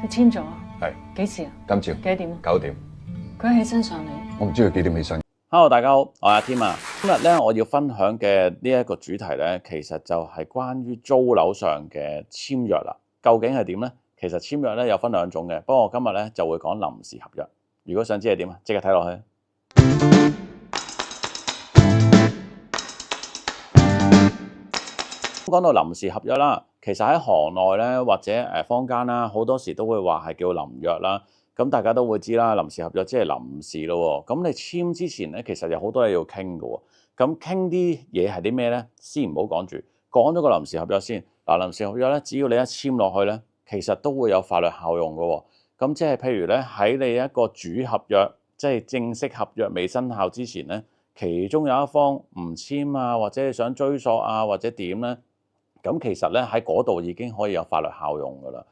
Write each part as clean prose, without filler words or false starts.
簽咗啊？係幾時啊？今朝幾多點啊9點，佢起身上嚟。我唔知佢幾點起身。Hello， 大家好，我係阿添啊。今日咧我要分享嘅呢一個主題咧，其實就係關於租樓上嘅簽約啦。究竟係點咧？其實簽約咧有分兩種嘅，不過我今日咧就會講臨時合約。如果想知係點啊，即刻睇落去。講到臨時合約啦，其實喺行內咧或者坊間啦，好多時都會話係叫臨約啦。咁大家都會知啦，臨時合約即係臨時咯。咁你簽之前咧，其實有好多嘢要傾嘅喎。咁傾啲嘢係啲咩咧？先唔好講住，講咗個臨時合約先。嗱，臨時合約咧，只要你一簽落去咧，其實都會有法律效用嘅喎。咁即係譬如咧，喺你一個主合約，即係正式合約未生效之前咧，其中有一方唔簽啊，或者你想追索啊，或者點咧，咁其實咧喺嗰度已經可以有法律效用㗎啦。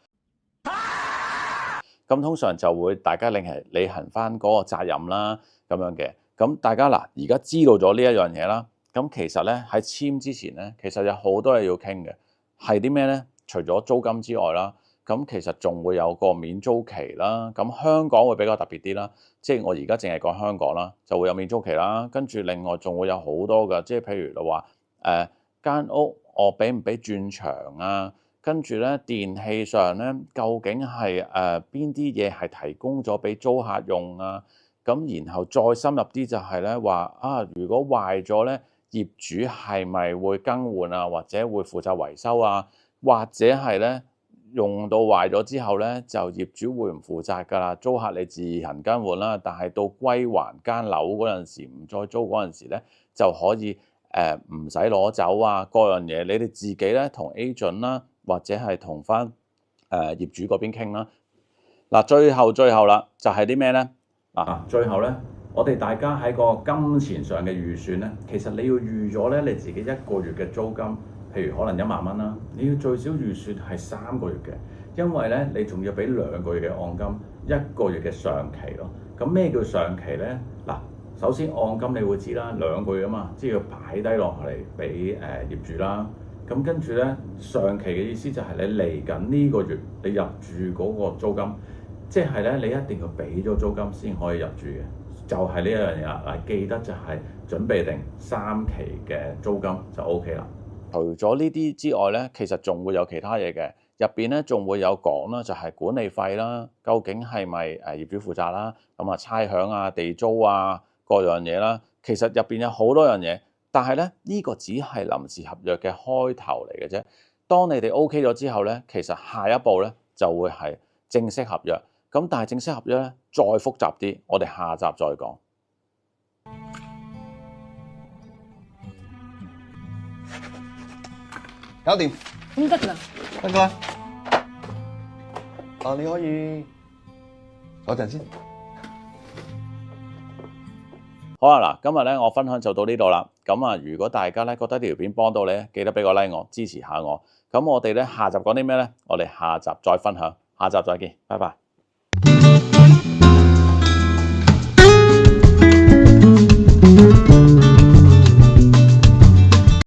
咁通常就會大家履行翻嗰個責任啦，咁樣嘅。咁大家嗱，而家知道咗呢一樣嘢啦。咁其實咧喺簽之前咧，其實有好多嘢要傾嘅。係啲咩咧？除咗租金之外啦，咁其實仲會有個免租期啦。咁香港會比較特別啲啦，即係我而家淨係講香港啦，就會有免租期啦。跟住另外仲會有好多嘅，即係譬如就話間屋我俾唔俾轉牆啊？跟住咧，電器上咧，究竟係邊啲嘢係提供咗俾租客用啊？咁然後再深入啲就係咧話啊，如果壞咗咧，業主係咪會更換啊？或者會負責維修啊？或者係咧用到壞咗之後咧，就業主會唔負責㗎啦？租客你自行更換啦。但係到歸還間樓嗰陣時，唔再租嗰陣時咧，就可以唔使攞走啊，各樣嘢你哋自己咧同 agent 啦。或者係同翻業主嗰邊傾啦。嗱，最後啦，就係啲咩咧？最後咧，我哋大家喺個金錢上嘅預算咧，其實你要預咗咧，你自己一個月嘅租金，譬如可能1萬蚊啦，你要最少預算係3個月嘅，因為咧你仲要俾2個月嘅按金，1個月嘅上期咯。咁咩叫上期咧？嗱，首先按金你會知啦，2個月啊嘛，即係要擺低落嚟俾業主啦。咁跟住咧，上期嘅意思就係你嚟緊呢個月你入住嗰個租金，即係咧你一定要俾咗租金先可以入住嘅，就係呢一樣嘢啦。嗱，記得就係準備定3期嘅租金就 OK 啦。除咗呢啲之外咧，其實仲會有其他嘢嘅，入邊咧仲會有講啦，就係管理費啦，究竟係咪業主負責啦？咁啊差餉啊、地租啊各樣嘢啦，其實入邊有好多樣嘢。但係咧，呢個只係臨時合約嘅開頭嚟嘅啫。當你哋 OK 咗之後咧，其實下一步咧就會係正式合約。咁但係正式合約咧再複雜啲，我哋下集再講。搞掂，咁得㗎啦。得㗎啦。你可以坐陣先。好啦，嗱，今日咧我分享就到呢度啦。咁啊，如果大家咧覺得呢條片幫到你咧，記得俾個 like 我，支持下我。咁我哋咧下集講啲咩咧？我哋下集再分享，下集再見，拜拜。